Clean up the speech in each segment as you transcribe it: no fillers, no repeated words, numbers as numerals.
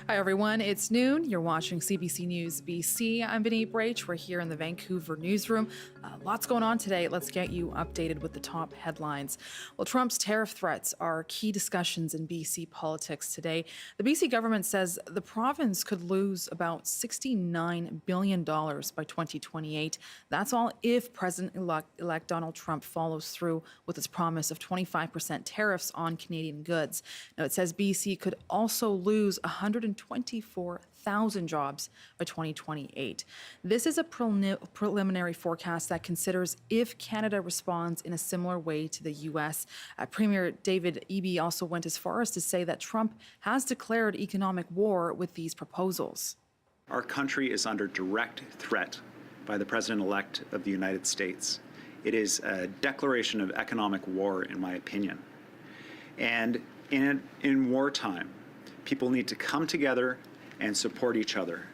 Hi, everyone. It's noon. You're watching CBC News BC. I'm Vinny Brach. We're here in the Vancouver newsroom. Lots going on today. Let's get you updated with the top headlines. Well, Trump's tariff threats are key discussions in BC politics today. The BC government says the province could lose about $69 billion by 2028. That's all if President-elect Donald Trump follows through with his promise of 25% tariffs on Canadian goods. Now, it says BC could also lose 124,000 jobs by 2028. This is a preliminary forecast that considers if Canada responds in a similar way to the U.S. Premier David Eby also went as far as to say that Trump has declared economic war with these proposals. Our country is under direct threat by the President-elect of the United States. It is a declaration of economic war, in my opinion. And in wartime, people need to come together and support each other.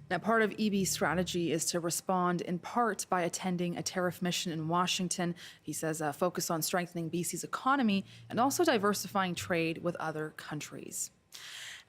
Now, part of Eby's strategy is to respond in part by attending a tariff mission in Washington. He says focus on strengthening BC's economy and also diversifying trade with other countries.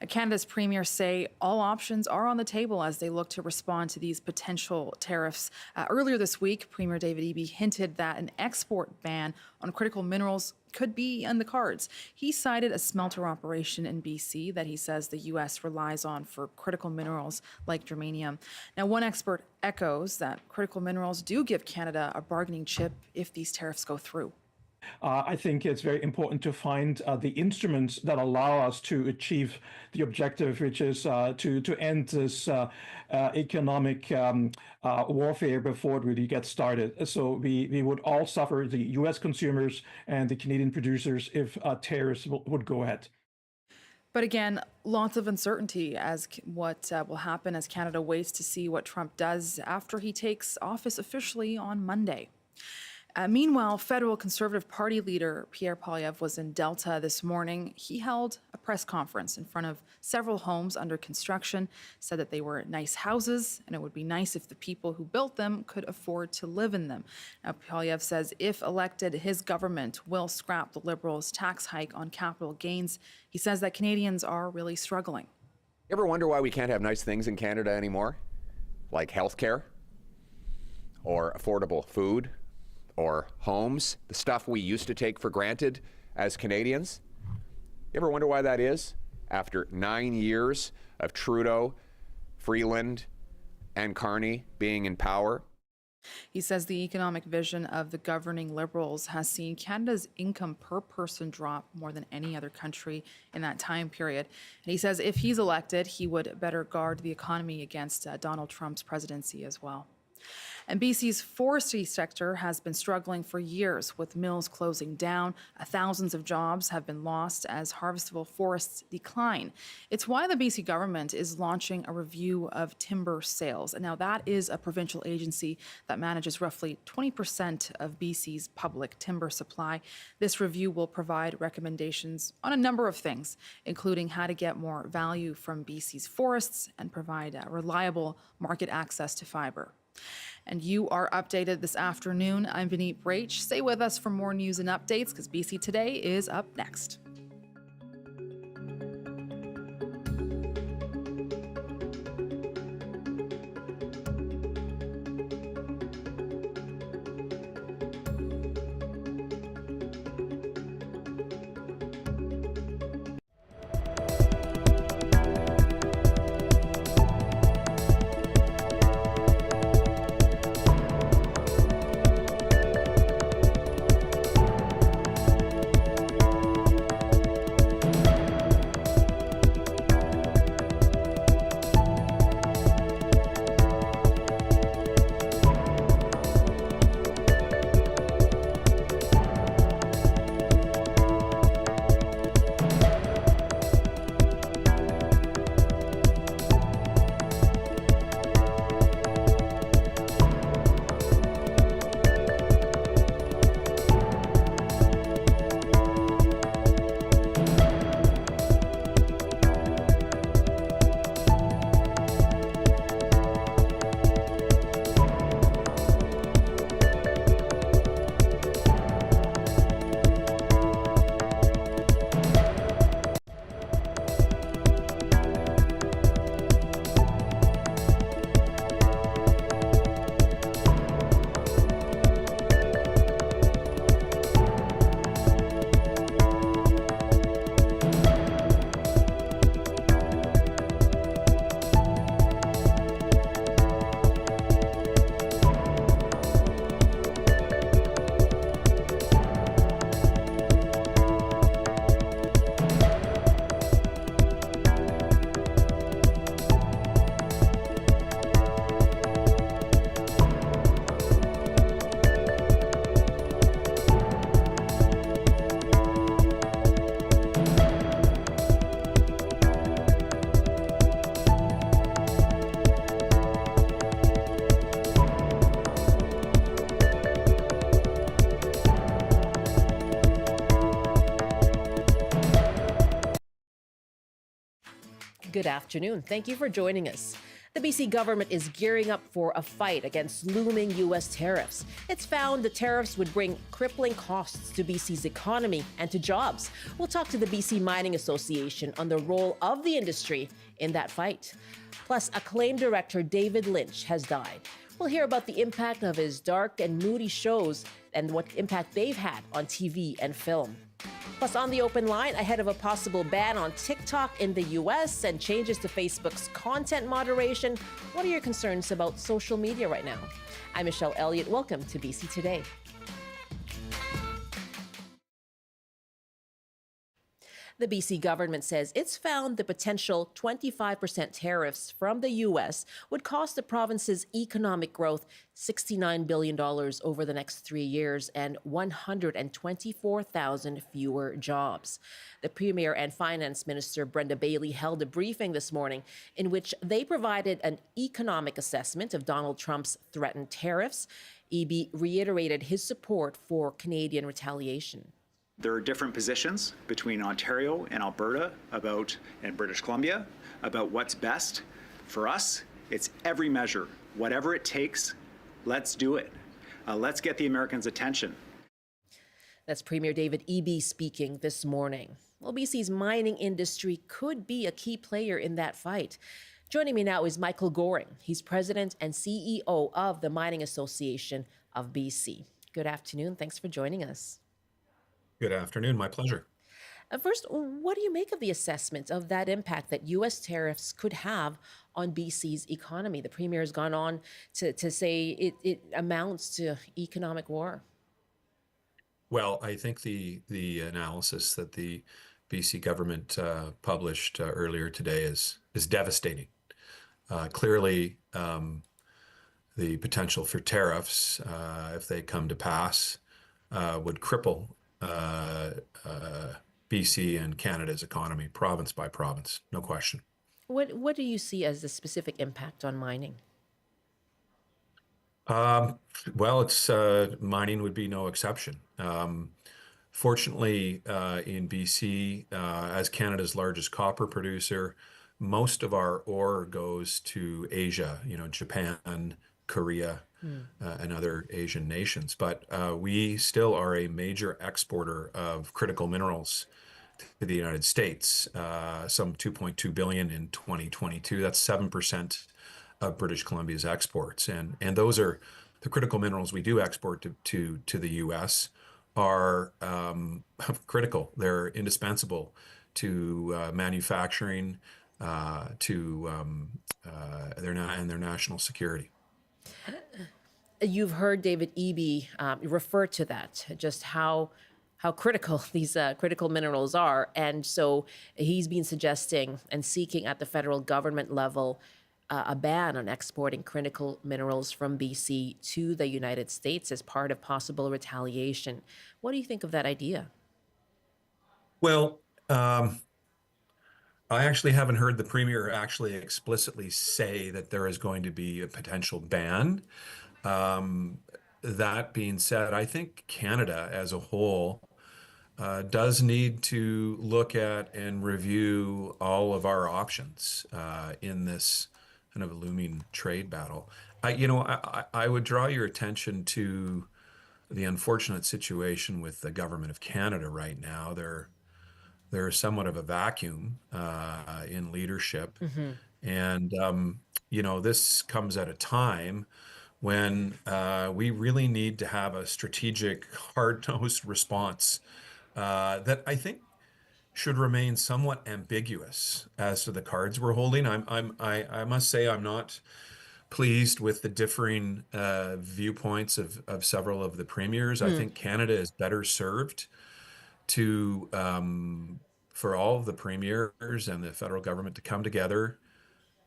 Canada's premiers say all options are on the table as they look to respond to these potential tariffs. Earlier this week, Premier David Eby hinted that an export ban on critical minerals could be in the cards. He cited a smelter operation in BC that he says the U.S. relies on for critical minerals like germanium. Now, one expert echoes that critical minerals do give Canada a bargaining chip if these tariffs go through. I think it's very important to find the instruments that allow us to achieve the objective, which is to end this economic warfare before it really gets started. So we would all suffer, the U.S. consumers and the Canadian producers, if tariffs would go ahead. But again, lots of uncertainty as what will happen as Canada waits to see what Trump does after he takes office officially on Monday. Meanwhile, federal Conservative Party leader Pierre Poilievre was in Delta this morning. He held a press conference in front of several homes under construction, said that they were nice houses and it would be nice if the people who built them could afford to live in them. Now, Poilievre says if elected, his government will scrap the Liberals' tax hike on capital gains. He says that Canadians are really struggling. You ever wonder why we can't have nice things in Canada anymore? Like healthcare or affordable food? Or homes, the stuff we used to take for granted as Canadians? You ever wonder why that is? After 9 years of Trudeau, Freeland, and Carney being in power? He says the economic vision of the governing Liberals has seen Canada's income per person drop more than any other country in that time period. And he says if he's elected, he would better guard the economy against Donald Trump's presidency as well. And BC's forestry sector has been struggling for years with mills closing down. Thousands of jobs have been lost as harvestable forests decline. It's why the BC government is launching a review of timber sales. And now that is a provincial agency that manages roughly 20% of BC's public timber supply. This review will provide recommendations on a number of things, including how to get more value from BC's forests and provide reliable market access to fiber. And you are updated this afternoon. I'm Vinny Brach. Stay with us for more news and updates because BC Today is up next. Good afternoon. Thank you for joining us. The BC government is gearing up for a fight against looming U.S. tariffs. It's found the tariffs would bring crippling costs to BC's economy and to jobs. We'll talk to the BC Mining Association on the role of the industry in that fight. Plus, acclaimed director David Lynch has died. We'll hear about the impact of his dark and moody shows and what impact they've had on TV and film. Plus, on the open line, ahead of a possible ban on TikTok in the U.S. and changes to Facebook's content moderation, what are your concerns about social media right now? I'm Michelle Elliott. Welcome to BC Today. The BC government says it's found the potential 25% tariffs from the U.S. would cost the province's economic growth $69 billion over the next 3 years and 124,000 fewer jobs. The Premier and Finance Minister Brenda Bailey held a briefing this morning in which they provided an economic assessment of Donald Trump's threatened tariffs. EB reiterated his support for Canadian retaliation. There are different positions between Ontario and Alberta and British Columbia about what's best. For us, it's every measure. Whatever it takes, let's do it. Let's get the Americans' attention. That's Premier David Eby speaking this morning. Well, BC's mining industry could be a key player in that fight. Joining me now is Michael Goring. He's president and CEO of the Mining Association of BC. Good afternoon. Thanks for joining us. Good afternoon. My pleasure. First, what do you make of the assessment of that impact that U.S. tariffs could have on BC's economy? The Premier has gone on to say it amounts to economic war. Well, I think the analysis that the BC government published earlier today is devastating. Clearly, the potential for tariffs, if they come to pass, would cripple BC and Canada's economy, province by province, no question. What do you see as the specific impact on mining? Well, it's mining would be no exception. Fortunately, in BC, as Canada's largest copper producer, most of our ore goes to Asia, Japan, Korea, and other Asian nations. But we still are a major exporter of critical minerals to the United States, some 2.2 billion in 2022. That's 7% of British Columbia's exports. And those are the critical minerals we do export to the U.S. are critical. They're indispensable to manufacturing, to their national security. You've heard David Eby refer to that, just how critical these critical minerals are. And so he's been suggesting and seeking at the federal government level a ban on exporting critical minerals from BC to the United States as part of possible retaliation. What do you think of that idea? Well, I actually haven't heard the Premier actually explicitly say that there is going to be a potential ban. That being said, I think Canada as a whole does need to look at and review all of our options in this kind of looming trade battle. I would draw your attention to the unfortunate situation with the government of Canada right now. There's somewhat of a vacuum in leadership. Mm-hmm. And, this comes at a time when we really need to have a strategic, hard-nosed response that I think should remain somewhat ambiguous as to the cards we're holding. I must say I'm not pleased with the differing viewpoints of several of the premiers. I think Canada is better served to for all of the premiers and the federal government to come together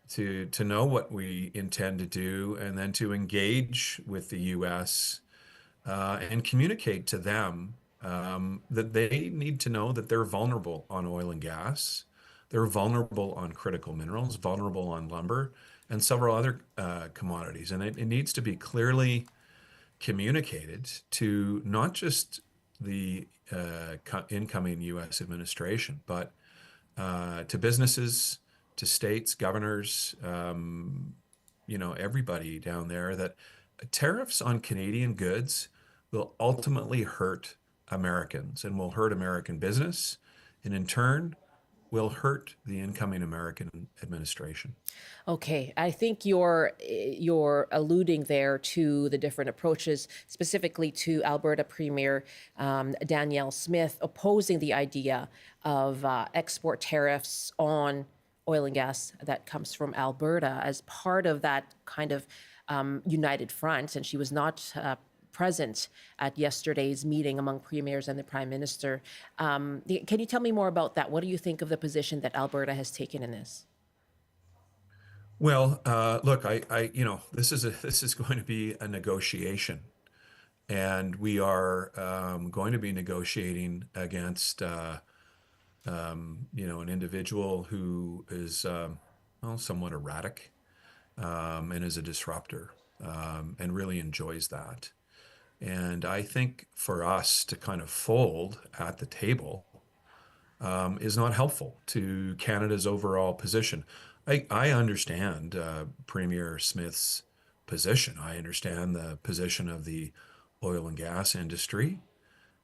to know what we intend to do, and then to engage with the U.S. And communicate to them that they need to know that they're vulnerable on oil and gas, they're vulnerable on critical minerals, vulnerable on lumber, and several other commodities. And it needs to be clearly communicated to not just the incoming U.S. administration, but to businesses, to states, governors, everybody down there, that tariffs on Canadian goods will ultimately hurt Americans and will hurt American business, and in turn will hurt the incoming American administration. Okay, I think you're alluding there to the different approaches, specifically to Alberta Premier Danielle Smith opposing the idea of export tariffs on oil and gas that comes from Alberta as part of that kind of united front, and she was not present at yesterday's meeting among premiers and the prime minister. Can you tell me more about that? What do you think of the position that Alberta has taken in this? Well, look, this is going to be a negotiation, and we are going to be negotiating against an individual who is somewhat erratic and is a disruptor and really enjoys that. And I think for us to kind of fold at the table is not helpful to Canada's overall position. I understand Premier Smith's position. I understand the position of the oil and gas industry.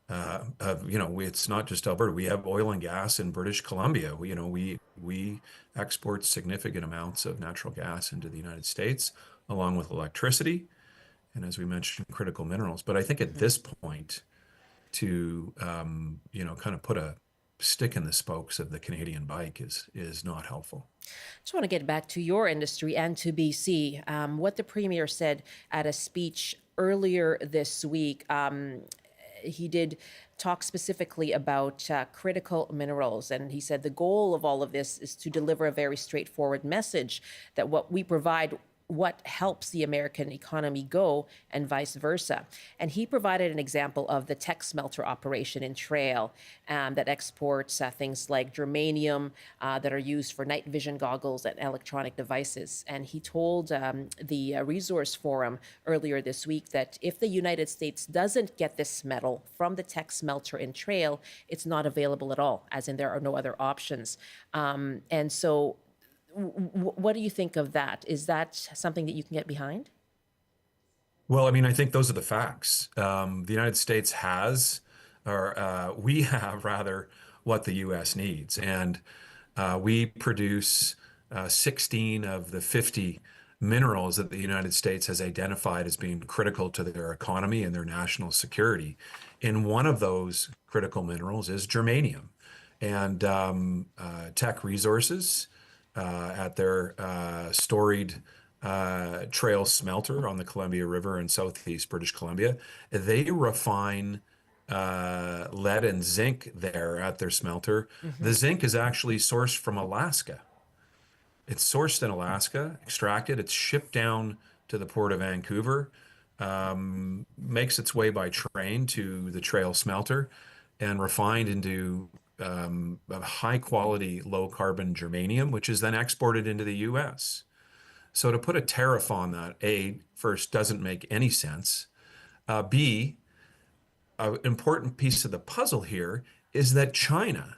It's not just Alberta. We have oil and gas in British Columbia. We export significant amounts of natural gas into the United States, along with electricity, and as we mentioned, critical minerals. But I think at this point, to kind of put a stick in the spokes of the Canadian bike is not helpful. Just want to get back to your industry and to BC. What the Premier said at a speech earlier this week. He did talk specifically about critical minerals, and he said the goal of all of this is to deliver a very straightforward message that what we provide what helps the American economy go and vice versa. And he provided an example of the tech smelter operation in Trail that exports things like germanium that are used for night vision goggles and electronic devices. And he told the Resource Forum earlier this week that if the United States doesn't get this metal from the tech smelter in Trail, it's not available at all, as in there are no other options. And so what do you think of that? Is that something that you can get behind? Well, I mean, I think those are the facts. The United States has, or we have rather, what the U.S. needs. And we produce 16 of the 50 minerals that the United States has identified as being critical to their economy and their national security. And one of those critical minerals is germanium. And Teck Resources, at their storied Trail smelter on the Columbia River in southeast British Columbia, they refine lead and zinc there at their smelter. Mm-hmm. The zinc is actually sourced from Alaska. It's sourced in Alaska, extracted, it's shipped down to the port of Vancouver, makes its way by train to the Trail smelter, and refined into a high quality, low carbon germanium, which is then exported into the U.S. So to put a tariff on that, A, first, doesn't make any sense. B, an important piece of the puzzle here is that China,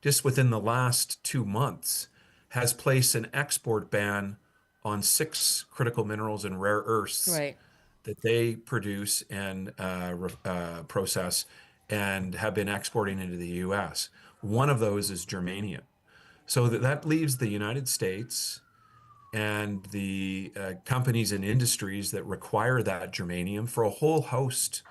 just within the last 2 months, has placed an export ban on 6 critical minerals and rare earths that they produce and process and have been exporting into the U.S. One of those is germanium. So that leaves the United States and the companies and industries that require that germanium for a whole host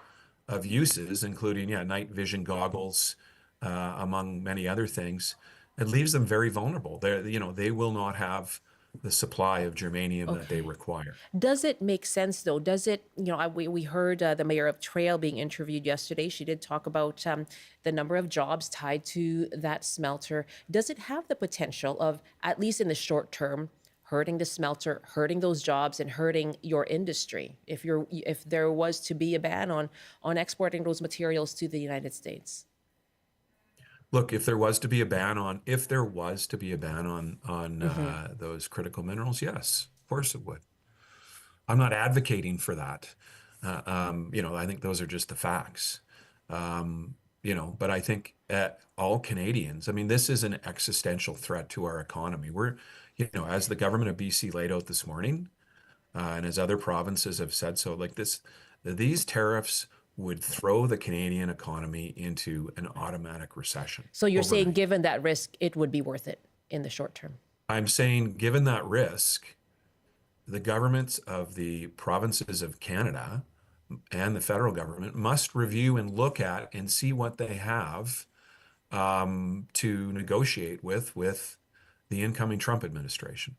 of uses, including night vision goggles, among many other things. It leaves them very vulnerable. They will not have the supply of germanium that they require. Does it make sense, though? Does it, we heard the mayor of Trail being interviewed yesterday. She did talk about the number of jobs tied to that smelter. Does it have the potential of, at least in the short term, hurting the smelter, hurting those jobs, and hurting your industry if there was to be a ban on exporting those materials to the United States? Look, if there was to be a ban on those critical minerals, yes, of course it would. I'm not advocating for that. I think those are just the facts. but I think all Canadians, I mean, this is an existential threat to our economy. As the government of BC laid out this morning, and as other provinces have said so, these tariffs would throw the Canadian economy into an automatic recession. So you're saying, overnight. given that risk, it would be worth it in the short term? I'm saying, given that risk, the governments of the provinces of Canada and the federal government must review and look at and see what they have to negotiate with the incoming Trump administration.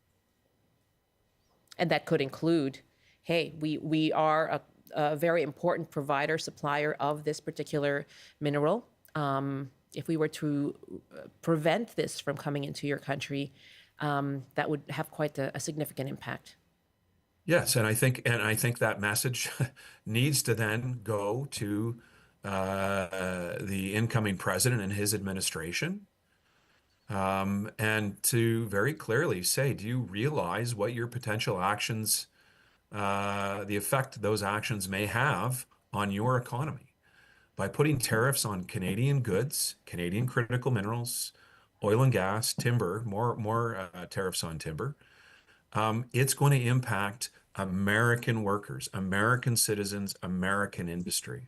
And that could include, hey, we are a very important provider, supplier of this particular mineral. If we were to prevent this from coming into your country, that would have quite a significant impact. Yes, and I think that message needs to then go to the incoming president and his administration, and to very clearly say, do you realize what your potential actions, the effect those actions may have on your economy? By putting tariffs on Canadian goods, Canadian critical minerals, oil and gas, timber, more tariffs on timber, it's going to impact American workers, American citizens, American industry.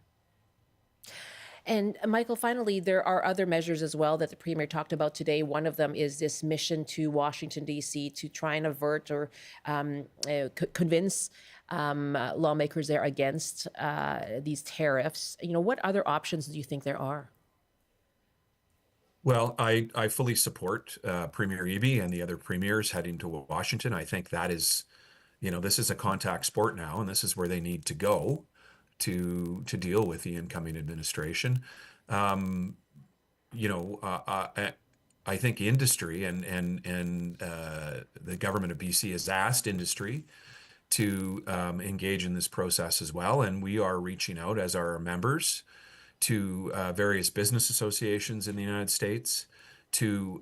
And Michael, finally, there are other measures as well that the Premier talked about today. One of them is this mission to Washington, D.C. to try and avert or convince lawmakers there against these tariffs. What other options do you think there are? Well, I fully support Premier Eby and the other premiers heading to Washington. I think that is, this is a contact sport now, and this is where they need to go to deal with the incoming administration. I think industry and the government of BC has asked industry to engage in this process as well, and we are reaching out as our members to various business associations in the United States, to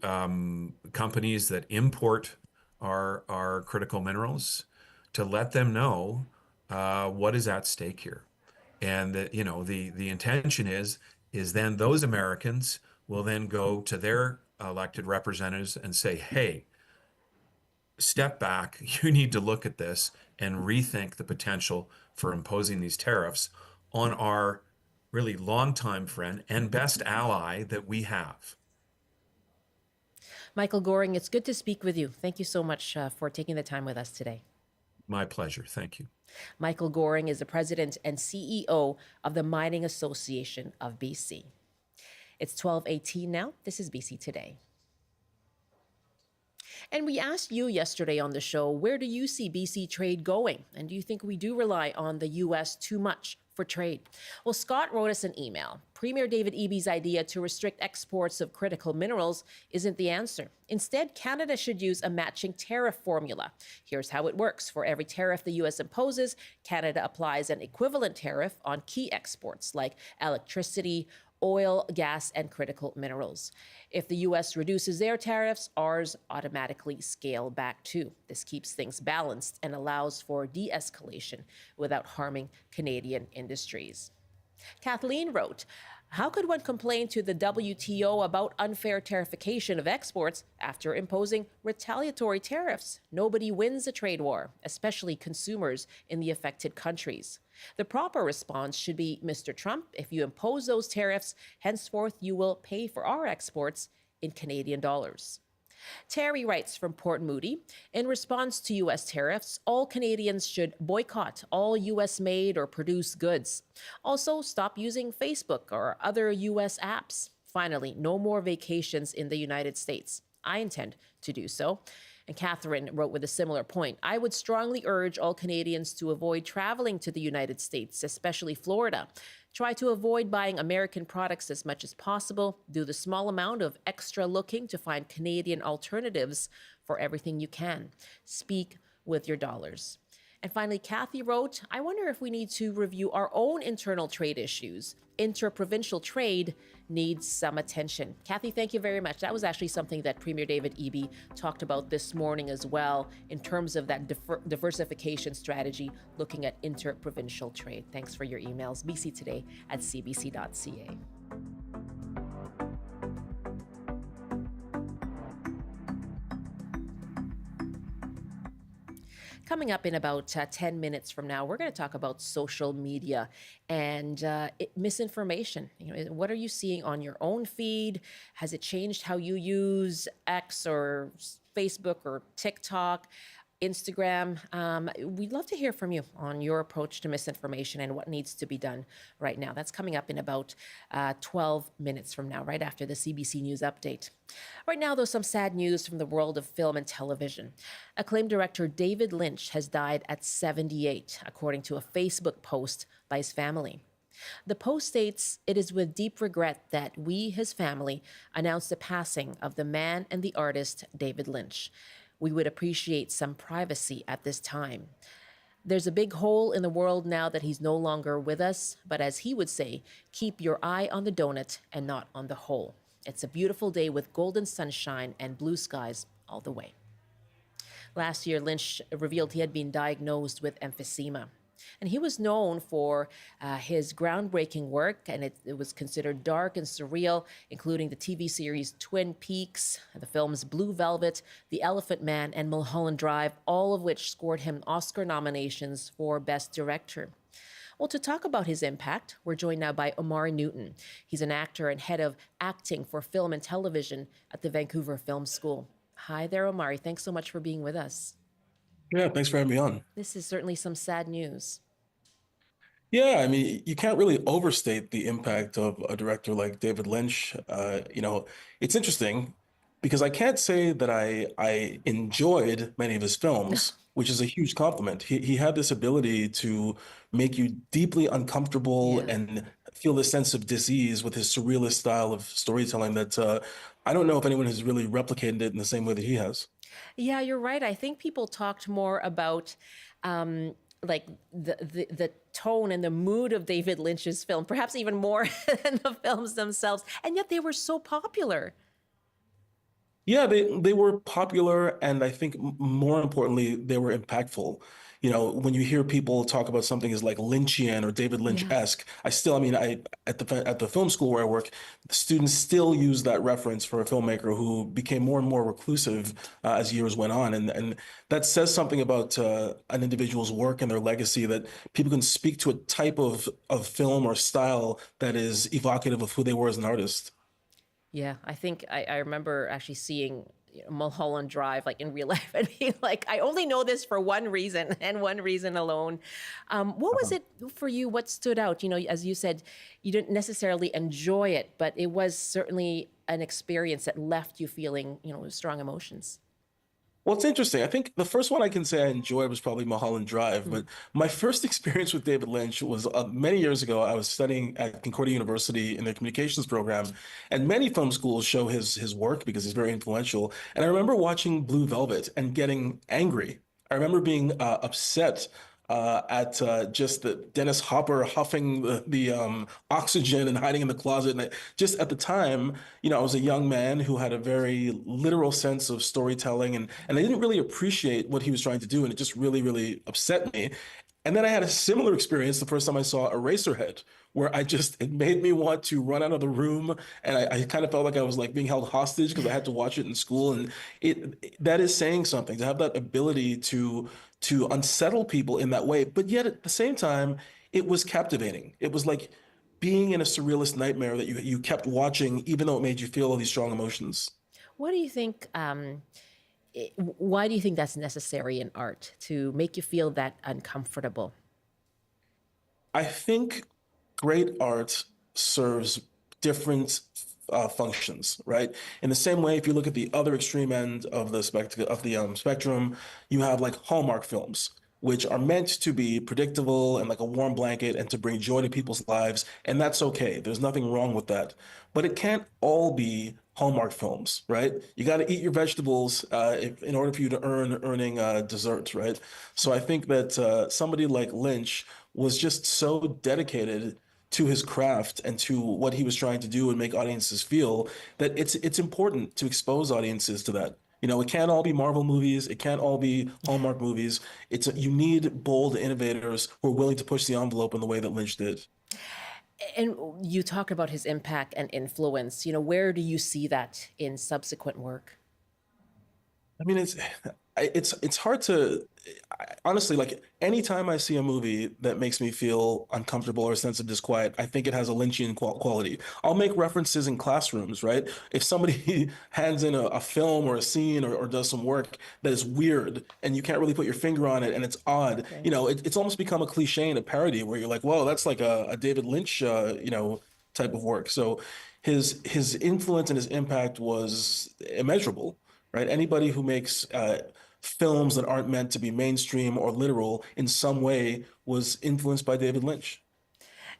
companies that import our critical minerals, to let them know what is at stake here. And that, the intention is then those Americans will then go to their elected representatives and say, hey, step back, you need to look at this and rethink the potential for imposing these tariffs on our really longtime friend and best ally that we have. Michael Goring, it's good to speak with you. Thank you so much for taking the time with us today. My pleasure. Thank you. Michael Goring is the president and CEO of the Mining Association of BC. It's 12:18 now. This is BC Today. And we asked you yesterday on the show, where do you see BC trade going? And do you think we do rely on the U.S. too much for trade? Well, Scott wrote us an email. Premier David Eby's idea to restrict exports of critical minerals isn't the answer. Instead, Canada should use a matching tariff formula. Here's how it works. For every tariff the U.S. imposes, Canada applies an equivalent tariff on key exports like electricity, oil, gas, and critical minerals. If the U.S. reduces their tariffs, ours automatically scale back too. This keeps things balanced and allows for de-escalation without harming Canadian industries. Kathleen wrote, how could one complain to the WTO about unfair tariffication of exports after imposing retaliatory tariffs? Nobody wins a trade war, especially consumers in the affected countries. The proper response should be, Mr. Trump, if you impose those tariffs, henceforth you will pay for our exports in Canadian dollars. Terry writes from Port Moody, in response to U.S. tariffs, all Canadians should boycott all U.S.-made or produced goods. Also, stop using Facebook or other U.S. apps. Finally, no more vacations in the United States. I intend to do so. And Catherine wrote with a similar point. I would strongly urge all Canadians to avoid traveling to the United States, especially Florida. Try to avoid buying American products as much as possible. Do the small amount of extra looking to find Canadian alternatives for everything you can. Speak with your dollars. And finally, Kathy wrote, I wonder if we need to review our own internal trade issues. Interprovincial trade needs some attention. Kathy, thank you very much. That was actually something that Premier David Eby talked about this morning as well in terms of that diversification strategy, looking at interprovincial trade. Thanks for your emails. BC Today at cbc.ca. Coming up in about 10 minutes from now, we're going to talk about social media and misinformation. What are you seeing on your own feed? Has it changed how you use X or Facebook or TikTok? Instagram. We'd love to hear from you on your approach to misinformation and what needs to be done right now. That's coming up in about 12 minutes from now, right after the CBC News update. Right now, though, some sad news from the world of film and television. Acclaimed director David Lynch has died at 78, according to a Facebook post by his family. The post states, "It is with deep regret that we, his family, announce the passing of the man and the artist David Lynch. We would appreciate some privacy at this time. There's a big hole in the world now that he's no longer with us, but as he would say, keep your eye on the donut and not on the hole. It's a beautiful day with golden sunshine and blue skies all the way." Last year, Lynch revealed he had been diagnosed with emphysema. And he was known for his groundbreaking work, and it was considered dark and surreal, including the TV series Twin Peaks, the films Blue Velvet, The Elephant Man, and Mulholland Drive, all of which scored him Oscar nominations for Best Director. Well, to talk about his impact, we're joined now by Omari Newton. He's an actor and head of acting for film and television at the Vancouver Film School. Hi there, Omari. Thanks so much for being with us. Yeah, thanks for having me on. This is certainly some sad news. Yeah, I mean, you can't really overstate the impact of a director like David Lynch. It's interesting because I can't say that I enjoyed many of his films, which is a huge compliment. He had this ability to make you deeply uncomfortable Yeah. and feel this sense of dis-ease with his surrealist style of storytelling that I don't know if anyone has really replicated it in the same way that he has. Yeah, you're right. I think people talked more about like the tone and the mood of David Lynch's film, perhaps even more than the films themselves. And yet they were so popular. Yeah, they were popular, and I think more importantly, they were impactful. When you hear people talk about something as like Lynchian or David Lynch-esque, I at the film school where I work, the students still use that reference for a filmmaker who became more and more reclusive as years went on, and that says something about an individual's work and their legacy, that people can speak to a type of film or style that is evocative of who they were as an artist. Yeah, I think I remember actually seeing Mulholland Drive like in real life and being like, I only know this for one reason and one reason alone. What was it for you? What stood out? As you said, you didn't necessarily enjoy it, but it was certainly an experience that left you feeling, strong emotions. Well, it's interesting. I think the first one I can say I enjoyed was probably Mulholland Drive, but my first experience with David Lynch was many years ago. I was studying at Concordia University in their communications program, and many film schools show his work because he's very influential. And I remember watching Blue Velvet and getting angry. I remember being upset at just the Dennis Hopper huffing the oxygen and hiding in the closet. And just at the time, I was a young man who had a very literal sense of storytelling, and I didn't really appreciate what he was trying to do, and it just really, really upset me. And then I had a similar experience the first time I saw Eraserhead, where it made me want to run out of the room, and I kind of felt like I was like being held hostage because I had to watch it in school, and that is saying something, to have that ability to unsettle people in that way, but yet at the same time, it was captivating. It was like being in a surrealist nightmare that you kept watching, even though it made you feel all these strong emotions. What do you think? Why do you think that's necessary in art, to make you feel that uncomfortable? I think great art serves different functions, right? In the same way, if you look at the other extreme end of the spectrum, you have like Hallmark films, which are meant to be predictable and like a warm blanket and to bring joy to people's lives, and that's okay. There's nothing wrong with that. But it can't all be Hallmark films, right? You got to eat your vegetables in order for you to earning dessert, right? So I think that somebody like Lynch was just so dedicated to his craft and to what he was trying to do and make audiences feel, that it's important to expose audiences to that. It can't all be Marvel movies. It can't all be Hallmark movies. You need bold innovators who are willing to push the envelope in the way that Lynch did. And you talk about his impact and influence. Where do you see that in subsequent work? I mean, it's hard to honestly, like anytime I see a movie that makes me feel uncomfortable or a sense of disquiet, I think it has a Lynchian quality. I'll make references in classrooms, right? If somebody hands in a film or a scene or does some work that is weird and you can't really put your finger on it and it's odd, you know, it's almost become a cliche and a parody where you're like, whoa, that's like a David Lynch, you know, type of work. So his influence and his impact was immeasurable, right? Anybody who makes films that aren't meant to be mainstream or literal in some way was influenced by David Lynch.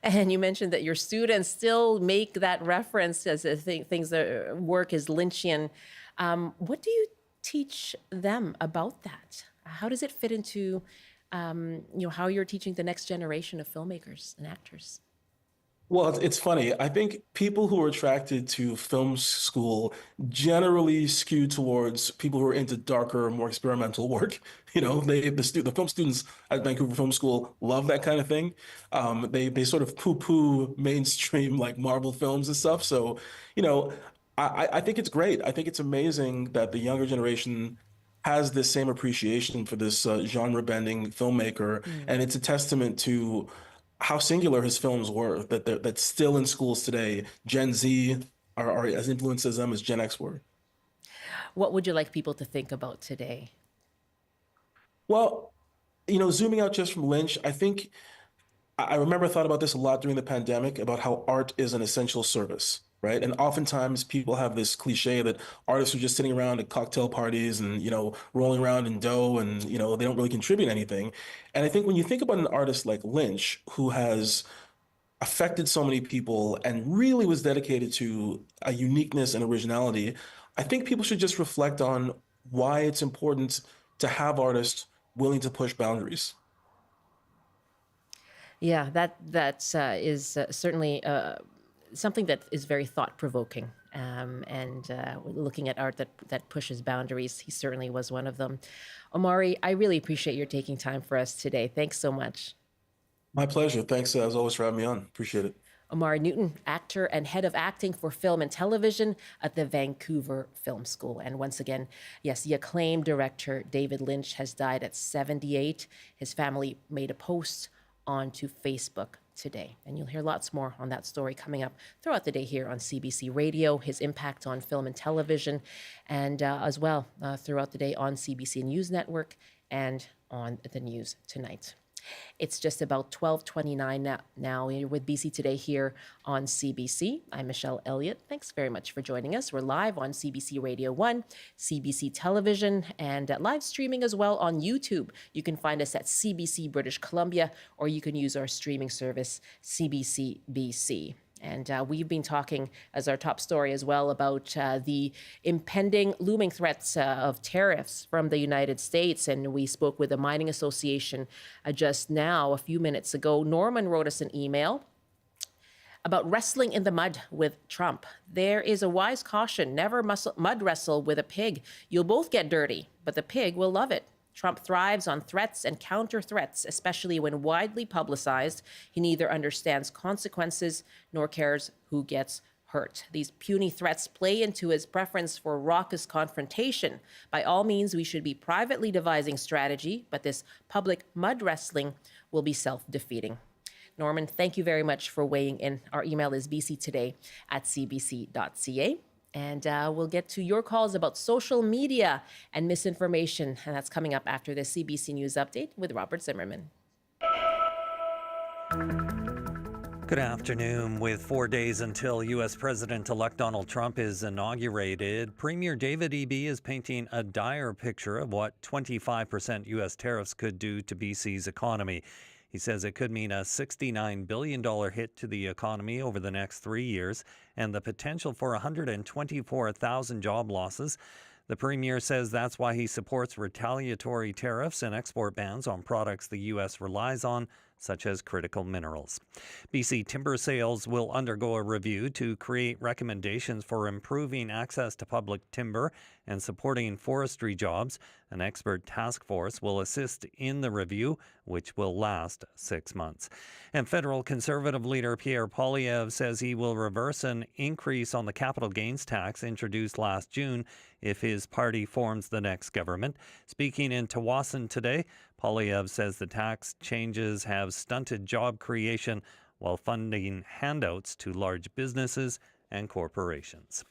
And you mentioned that your students still make that reference as things that work is Lynchian. What do you teach them about that? How does it fit into how you're teaching the next generation of filmmakers and actors? Well, it's funny. I think people who are attracted to film school generally skew towards people who are into darker, more experimental work. You know, the film students at Vancouver Film School love that kind of thing. They sort of poo-poo mainstream like Marvel films and stuff. So, you know, I think it's great. I think it's amazing that the younger generation has this same appreciation for this genre-bending filmmaker, and it's a testament to how singular his films were, that's still in schools today. Gen Z are as influenced as them as Gen X were. What would you like people to think about today? Well, you know, zooming out just from Lynch, I remember I thought about this a lot during the pandemic about how art is an essential service, right? And oftentimes people have this cliche that artists are just sitting around at cocktail parties and, you know, rolling around in dough and, you know, they don't really contribute anything. And I think when you think about an artist like Lynch, who has affected so many people and really was dedicated to a uniqueness and originality, I think people should just reflect on why it's important to have artists willing to push boundaries. Yeah, that is certainly something that is very thought-provoking. And looking at art that pushes boundaries, he certainly was one of them. Omari, I really appreciate your taking time for us today. Thanks so much. My pleasure. Thanks, as always, for having me on. Appreciate it. Omari Newton, actor and head of acting for film and television at the Vancouver Film School. And once again, yes, the acclaimed director David Lynch has died at 78. His family made a post onto Facebook today. And you'll hear lots more on that story coming up throughout the day here on CBC Radio, his impact on film and television, and as well throughout the day on CBC News Network and on the news tonight. It's just about 12:29 now. You're with BC Today here on CBC. I'm Michelle Elliott. Thanks very much for joining us. We're live on CBC Radio 1, CBC Television, and live streaming as well on YouTube. You can find us at CBC British Columbia, or you can use our streaming service, CBC BC. And we've been talking as our top story as well about the impending looming threats of tariffs from the United States. And we spoke with the Mining Association just now, a few minutes ago. Norman wrote us an email about wrestling in the mud with Trump. There is a wise caution: never mud wrestle with a pig. You'll both get dirty, but the pig will love it. Trump thrives on threats and counter threats, especially when widely publicized. He neither understands consequences nor cares who gets hurt. These puny threats play into his preference for raucous confrontation. By all means, we should be privately devising strategy, but this public mud wrestling will be self-defeating. Norman, thank you very much for weighing in. Our email is bctoday@cbc.ca. And we'll get to your calls about social media and misinformation. And that's coming up after the CBC News Update with Robert Zimmerman. Good afternoon. With 4 days until U.S. President-elect Donald Trump is inaugurated, Premier David Eby is painting a dire picture of what 25% U.S. tariffs could do to BC's economy. He says it could mean a $69 billion hit to the economy over the next 3 years and the potential for 124,000 job losses. The premier says that's why he supports retaliatory tariffs and export bans on products the U.S. relies on, such as critical minerals. BC timber sales will undergo a review to create recommendations for improving access to public timber and supporting forestry jobs. An expert task force will assist in the review, which will last 6 months. And federal Conservative leader Pierre Poilievre says he will reverse an increase on the capital gains tax introduced last June if his party forms the next government. Speaking in Tawasin today, Poilievre says the tax changes have stunted job creation while funding handouts to large businesses and corporations.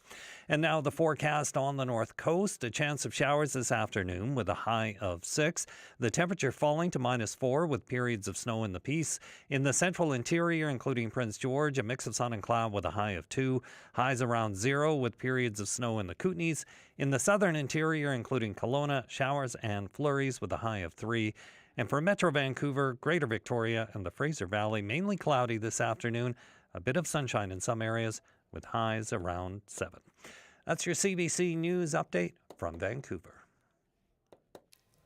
And now the forecast on the north coast. A chance of showers this afternoon with a high of 6. The temperature falling to -4 with periods of snow in the Peace. In the central interior, including Prince George, a mix of sun and cloud with a high of 2. Highs around 0 with periods of snow in the Kootenays. In the southern interior, including Kelowna, showers and flurries with a high of 3. And for Metro Vancouver, Greater Victoria, and the Fraser Valley, mainly cloudy this afternoon. A bit of sunshine in some areas, with highs around 7. That's your CBC News update from Vancouver.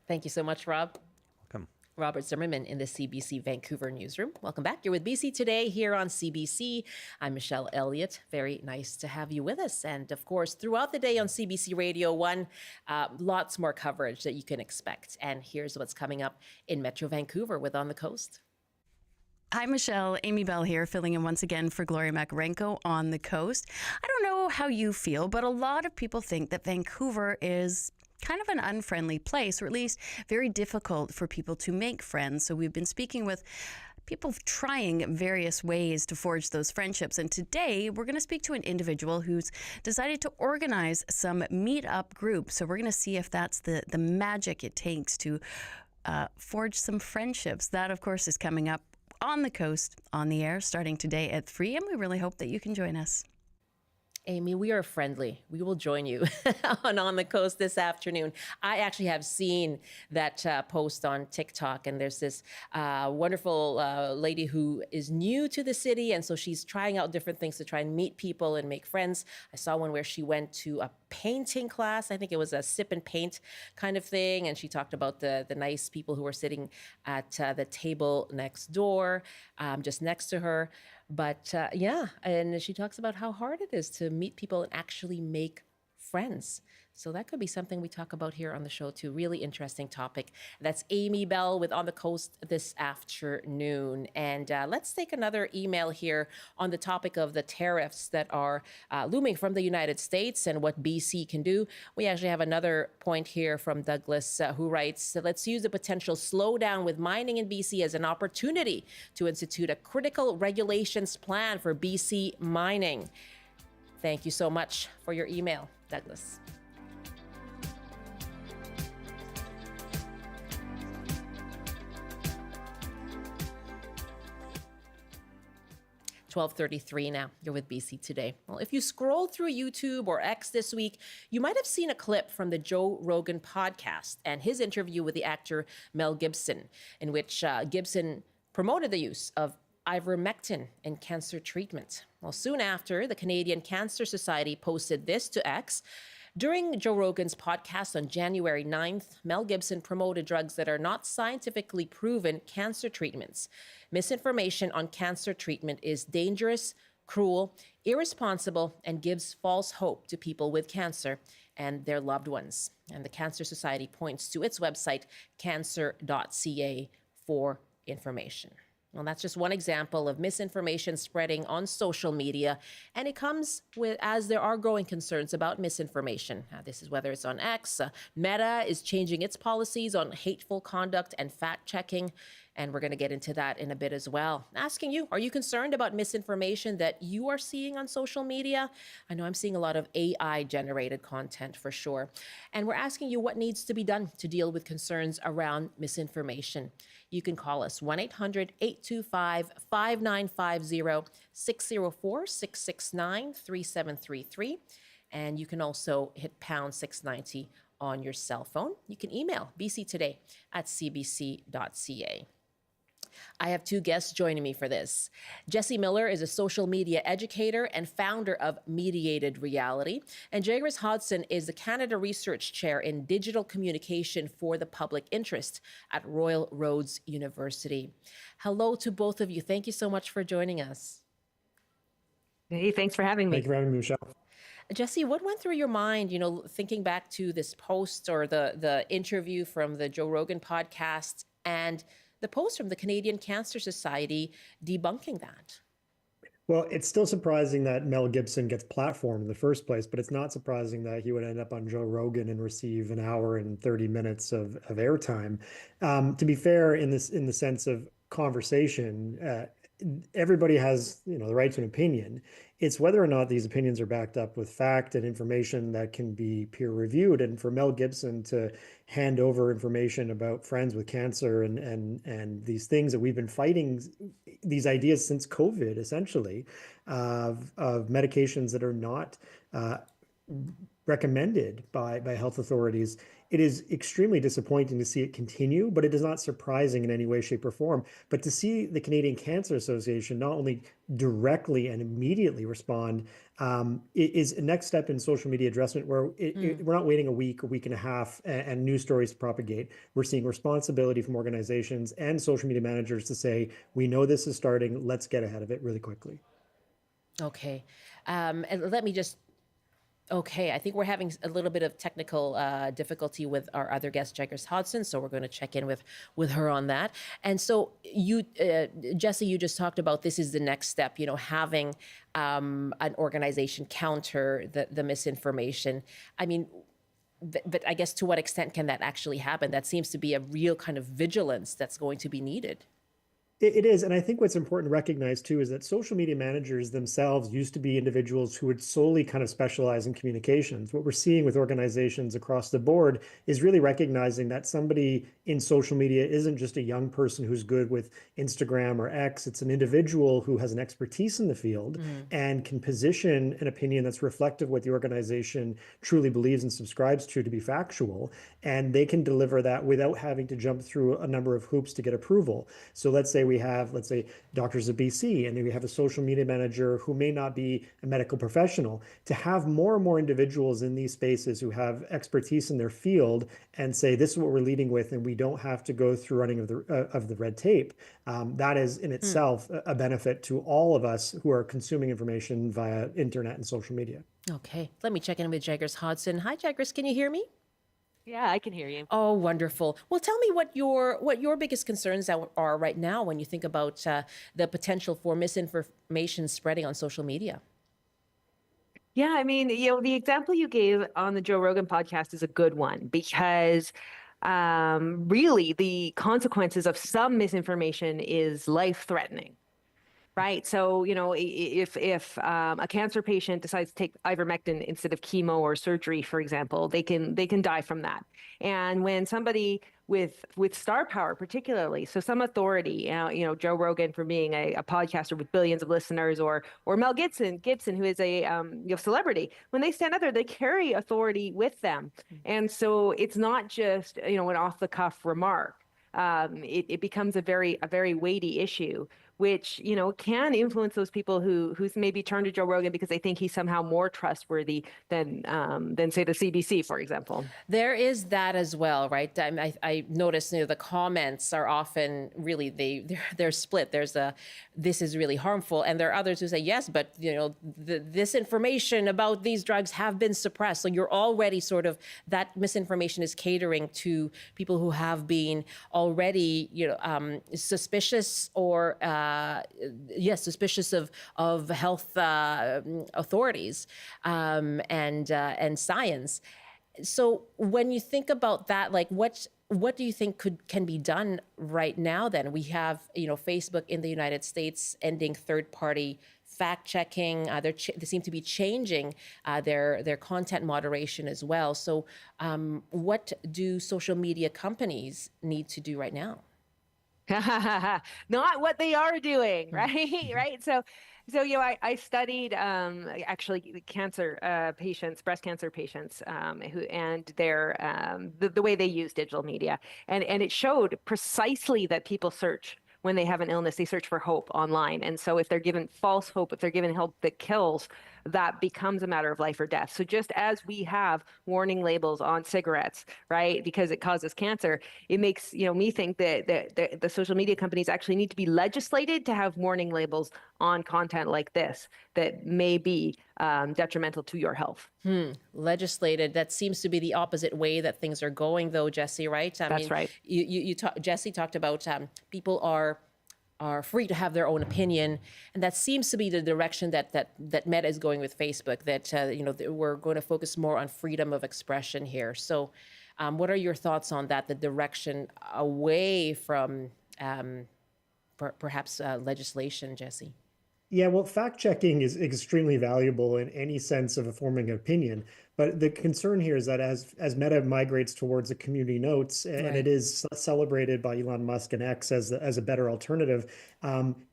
Thank you so much, Rob. Welcome. Robert Zimmerman in the CBC Vancouver newsroom. Welcome back. You're with BC Today here on CBC. I'm Michelle Elliott. Very nice to have you with us. And of course, throughout the day on CBC Radio 1, lots more coverage that you can expect. And here's what's coming up in Metro Vancouver with On the Coast. Hi, Michelle. Amy Bell here, filling in once again for Gloria Makarenko on the coast. I don't know how you feel, but a lot of people think that Vancouver is kind of an unfriendly place, or at least very difficult for people to make friends. So we've been speaking with people trying various ways to forge those friendships. And today we're going to speak to an individual who's decided to organize some meetup groups. So we're going to see if that's the magic it takes to forge some friendships. That, of course, is coming up on the coast, on the air, starting today at 3, and we really hope that you can join us. Amy, we are friendly. We will join you on the Coast this afternoon. I actually have seen that post on TikTok, and there's this wonderful lady who is new to the city, and so she's trying out different things to try and meet people and make friends. I saw one where she went to a painting class. I think it was a sip and paint kind of thing, and she talked about the nice people who were sitting at the table next door, just next to her. But and she talks about how hard it is to meet people and actually make friends. So that could be something we talk about here on the show too. Really interesting topic. That's Amy Bell with On the Coast this afternoon. And let's take another email here on the topic of the tariffs that are looming from the United States and what BC can do. We actually have another point here from Douglas who writes, let's use the potential slowdown with mining in BC as an opportunity to institute a critical regulations plan for BC mining. Thank you so much for your email, Douglas. 12:33 now. You're with BC Today. Well, if you scroll through YouTube or X this week, you might have seen a clip from the Joe Rogan podcast and his interview with the actor Mel Gibson, in which Gibson promoted the use of ivermectin in cancer treatment. Well, soon after, the Canadian Cancer Society posted this to X. During Joe Rogan's podcast on January 9th, Mel Gibson promoted drugs that are not scientifically proven cancer treatments. Misinformation on cancer treatment is dangerous, cruel, irresponsible, and gives false hope to people with cancer and their loved ones. And the Cancer Society points to its website, cancer.ca, for information. Well, that's just one example of misinformation spreading on social media, and it comes with as there are growing concerns about misinformation. This is whether it's on X. Meta is changing its policies on hateful conduct and fact-checking, and we're going to get into that in a bit as well. Asking you, are you concerned about misinformation that you are seeing on social media? I know I'm seeing a lot of AI-generated content for sure. And we're asking you what needs to be done to deal with concerns around misinformation. You can call us 1-800-825-5950, 604-669-3733. And you can also hit pound 690 on your cell phone. You can email bctoday@cbc.ca. I have two guests joining me for this. Jesse Miller is a social media educator and founder of Mediated Reality. And Jaggers Hodson is the Canada Research Chair in Digital Communication for the Public Interest at Royal Roads University. Hello to both of you. Thank you so much for joining us. Hey, thanks for having me. Thank you for having me, Michelle. Jesse, what went through your mind, thinking back to this post or the interview from the Joe Rogan podcast and the post from the Canadian Cancer Society debunking that? Well, it's still surprising that Mel Gibson gets platformed in the first place, but it's not surprising that he would end up on Joe Rogan and receive an hour and 30 minutes of airtime. To be fair, in the sense of conversation, everybody has the right to an opinion. It's whether or not these opinions are backed up with fact and information that can be peer reviewed. And for Mel Gibson to hand over information about friends with cancer and these things that we've been fighting, these ideas since COVID, essentially, of medications that are not recommended by health authorities. It is extremely disappointing to see it continue, but it is not surprising in any way, shape, or form. But to see the Canadian Cancer Association not only directly and immediately respond is a next step in social media addressment where we're not waiting a week and a half, and news stories to propagate. We're seeing responsibility from organizations and social media managers to say, we know this is starting, let's get ahead of it really quickly. Okay. And let me just Okay, I think we're having a little bit of technical difficulty with our other guest, Jaggers Hodson, so we're going to check in with her on that. And so you, Jesse, you just talked about this is the next step, having an organization counter the misinformation. I mean, but I guess to what extent can that actually happen? That seems to be a real kind of vigilance that's going to be needed. It is. And I think what's important to recognize, too, is that social media managers themselves used to be individuals who would solely kind of specialize in communications. What we're seeing with organizations across the board is really recognizing that somebody in social media isn't just a young person who's good with Instagram or X. It's an individual who has an expertise in the field and can position an opinion that's reflective of what the organization truly believes and subscribes to be factual. And they can deliver that without having to jump through a number of hoops to get approval. So let's say we have, Doctors of BC, and then we have a social media manager who may not be a medical professional. To have more and more individuals in these spaces who have expertise in their field and say, this is what we're leading with, and we don't have to go through running of the red tape, that is in itself a benefit to all of us who are consuming information via internet and social media. Okay, let me check in with Jaggers Hodson. Hi, Jaggers, can you hear me? Yeah, I can hear you. Oh, wonderful. Well, tell me what your biggest concerns are right now when you think about the potential for misinformation spreading on social media. Yeah, I mean, the example you gave on the Joe Rogan podcast is a good one because really the consequences of some misinformation is life-threatening. Right. So, if a cancer patient decides to take ivermectin instead of chemo or surgery, for example, they can die from that. And when somebody with star power, particularly, so some authority, Joe Rogan for being a podcaster with billions of listeners, or Mel Gibson, who is a celebrity, when they stand up there, they carry authority with them. And so it's not just an off the cuff remark. It becomes a very weighty issue, which can influence those people who's maybe turned to Joe Rogan because they think he's somehow more trustworthy than say the CBC, for example. There is that as well, right? I noticed the comments are often really they're split. There's this is really harmful, and there are others who say yes, but this information about these drugs have been suppressed. So you're already sort of that misinformation is catering to people who have been already suspicious or suspicious of health authorities and science. So when you think about that, what do you think can be done right now? Then we have Facebook in the United States ending third-party fact checking. They seem to be changing their content moderation as well. So what do social media companies need to do right now? Not what they are doing, right? Right. So I studied actually cancer patients, breast cancer patients, and their the way they use digital media, and it showed precisely that people search when they have an illness, they search for hope online. And so if they're given false hope, if they're given hope that kills, that becomes a matter of life or death. So just as we have warning labels on cigarettes, right, because it causes cancer, it makes me think that the social media companies actually need to be legislated to have warning labels on content like this that may be detrimental to your health. Legislated. That seems to be the opposite way that things are going, though, Jesse. Right? That's right. Jesse talked about people are free to have their own opinion, and that seems to be the direction that Meta is going with Facebook. That we're going to focus more on freedom of expression here. So, what are your thoughts on that? The direction away from perhaps legislation, Jesse? Yeah, well, fact checking is extremely valuable in any sense of forming an opinion. But the concern here is that as Meta migrates towards a community notes, and it is celebrated by Elon Musk and X as a better alternative,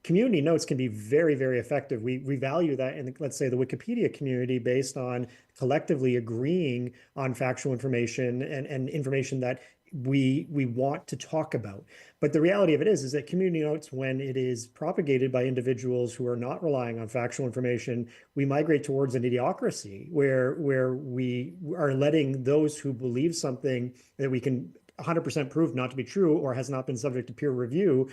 community notes can be very, very effective. We value that in, let's say, the Wikipedia community based on collectively agreeing on factual information and information that we want to talk about. But the reality of it is that community notes, when it is propagated by individuals who are not relying on factual information, we migrate towards an idiocracy where we are letting those who believe something that we can 100% prove not to be true or has not been subject to peer review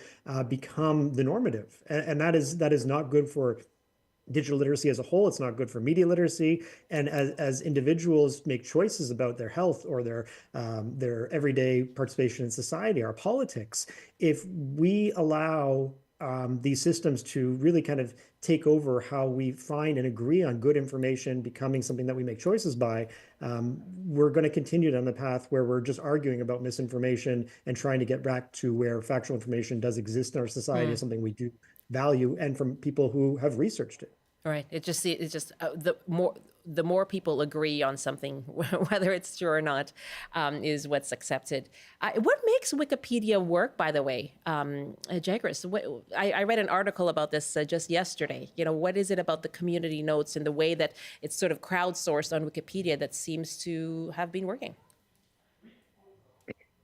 become the normative. And that is not good for digital literacy as a whole. It's not good for media literacy. And as individuals make choices about their health or their everyday participation in society, our politics, if we allow these systems to really kind of take over how we find and agree on good information becoming something that we make choices by, we're going to continue down the path where we're just arguing about misinformation and trying to get back to where factual information does exist in our society as something we do value, and from people who have researched it. Right. It's just the more people agree on something, whether it's true or not, is what's accepted. What makes Wikipedia work, by the way, Jagris? I read an article about this just yesterday. What is it about the community notes and the way that it's sort of crowdsourced on Wikipedia that seems to have been working?